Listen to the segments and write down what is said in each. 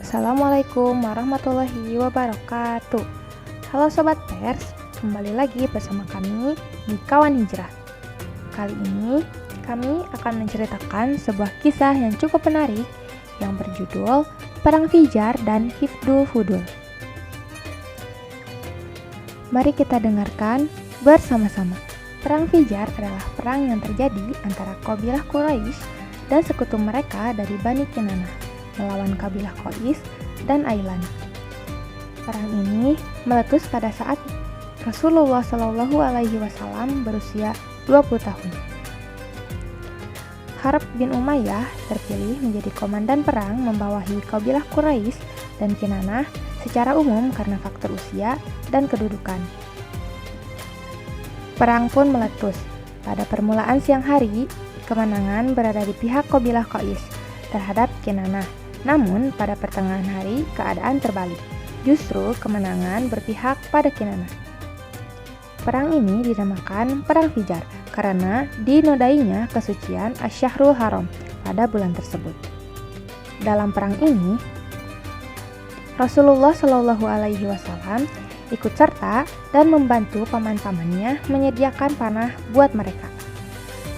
Assalamualaikum warahmatullahi wabarakatuh. Halo Sobat Pers, kembali lagi bersama kami di Kawan Hijrah. Kali ini kami akan menceritakan sebuah kisah yang cukup menarik yang berjudul Perang Fijar dan Hifdul Fudul. Mari kita dengarkan bersama-sama. Perang Fijar adalah perang yang terjadi antara kabilah Quraisy dan sekutu mereka dari Bani Kinanah melawan kabilah Qais dan Ailan. Perang ini meletus pada saat Rasulullah Shallallahu Alaihi Wasallam berusia 20 tahun. Harb bin Umayyah terpilih menjadi komandan perang membawahi kabilah Quraisy dan Kinanah secara umum karena faktor usia dan kedudukan. Perang pun meletus. Pada permulaan siang hari, kemenangan berada di pihak kabilah Qais terhadap Kinanah. Namun, pada pertengahan hari, keadaan terbalik. Justru kemenangan berpihak pada Kinanah. Perang ini dinamakan Perang Fijar karena dinodainya kesucian Asy-Syahrul Haram pada bulan tersebut. Dalam perang ini, Rasulullah Shallallahu Alaihi Wasallam ikut serta dan membantu paman-pamannya menyediakan panah buat mereka.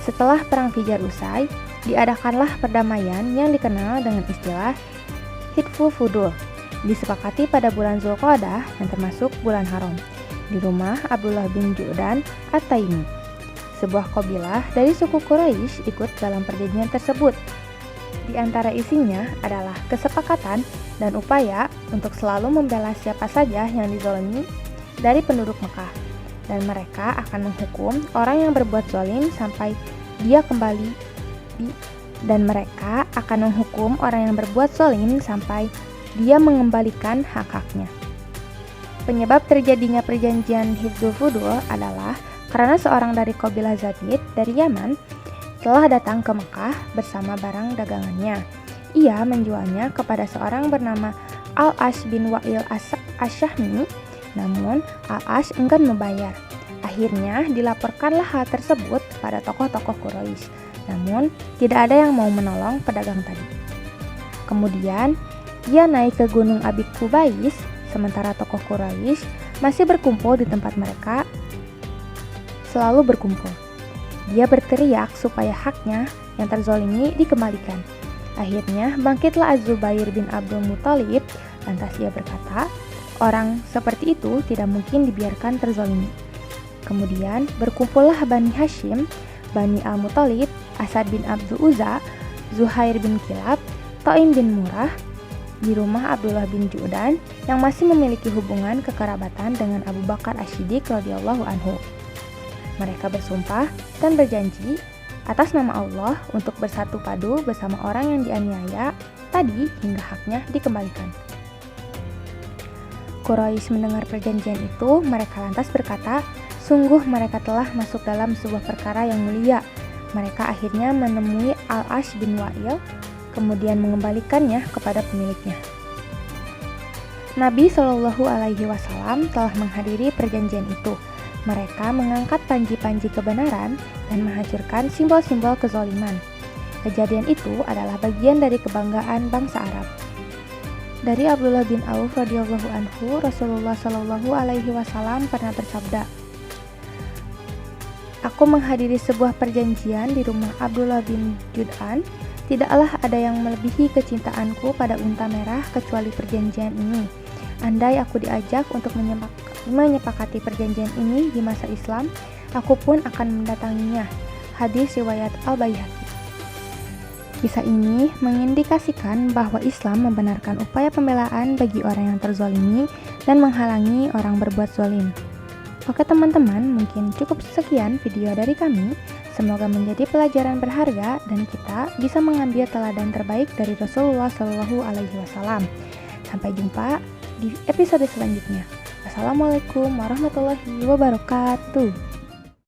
Setelah Perang Fijar usai, diadakanlah perdamaian yang dikenal dengan istilah Hifdul Fudul, disepakati pada bulan Zulqa'dah yang termasuk bulan haram, di rumah Abdullah bin Ju'dan At-Taimi. Sebuah kabilah dari suku Quraisy ikut dalam perjanjian tersebut. Di antara isinya adalah kesepakatan dan upaya untuk selalu membela siapa saja yang dizalimi dari penduduk Mekah, dan mereka akan menghukum orang yang berbuat zalim sampai dia kembali sampai dia mengembalikan hak-haknya. Penyebab terjadinya perjanjian Hifdul Fudul adalah karena seorang dari kabilah Zabid dari Yaman telah datang ke Mekah bersama barang dagangannya. Ia menjualnya kepada seorang bernama Al-Ash bin Wa'il Asy-Syahmi, namun Al-Ash enggan membayar. Akhirnya dilaporkanlah hal tersebut pada tokoh-tokoh Quraisy. Namun, tidak ada yang mau menolong pedagang tadi. Kemudian, ia naik ke Gunung Abi Qubais, sementara tokoh Quraisy masih berkumpul di tempat mereka selalu berkumpul. Dia berteriak supaya haknya yang terzolimi dikembalikan. Akhirnya, bangkitlah Az-Zubair bin Abdul Muthalib, lantas ia berkata, orang seperti itu tidak mungkin dibiarkan terzolimi. Kemudian, berkumpullah Bani Hashim, Bani Al-Muthalib, Asad bin Abdul Uzza, Zuhair bin Kilab, Taim bin Murrah di rumah Abdullah bin Ju'dan yang masih memiliki hubungan kekerabatan dengan Abu Bakar Asy-Syiddiq radhiyallahu anhu. Mereka bersumpah dan berjanji atas nama Allah untuk bersatu padu bersama orang yang dianiaya tadi hingga haknya dikembalikan. Quraisy mendengar perjanjian itu, mereka lantas berkata, sungguh mereka telah masuk dalam sebuah perkara yang mulia. Mereka akhirnya menemui Al-Ash bin Wa'il, kemudian mengembalikannya kepada pemiliknya. Nabi Shallallahu Alaihi Wasallam telah menghadiri perjanjian itu. Mereka mengangkat panji-panji kebenaran dan menghancurkan simbol-simbol kezaliman. Kejadian itu adalah bagian dari kebanggaan bangsa Arab. Dari Abdullah bin Auf radhiyallahu anhu, Rasulullah Shallallahu Alaihi Wasallam pernah bersabda, aku menghadiri sebuah perjanjian di rumah Abdullah bin Ju'dan. Tidaklah ada yang melebihi kecintaanku pada unta merah kecuali perjanjian ini. Andai aku diajak untuk menyepakati perjanjian ini di masa Islam, aku pun akan mendatanginya. Hadis riwayat Al-Baihaqi. Kisah ini mengindikasikan bahwa Islam membenarkan upaya pembelaan bagi orang yang terzalimi dan menghalangi orang berbuat zalim. Oke teman-teman, mungkin cukup sekian video dari kami. Semoga menjadi pelajaran berharga dan kita bisa mengambil teladan terbaik dari Rasulullah Shallallahu Alaihi Wasallam. Sampai jumpa di episode selanjutnya. Wassalamualaikum warahmatullahi wabarakatuh.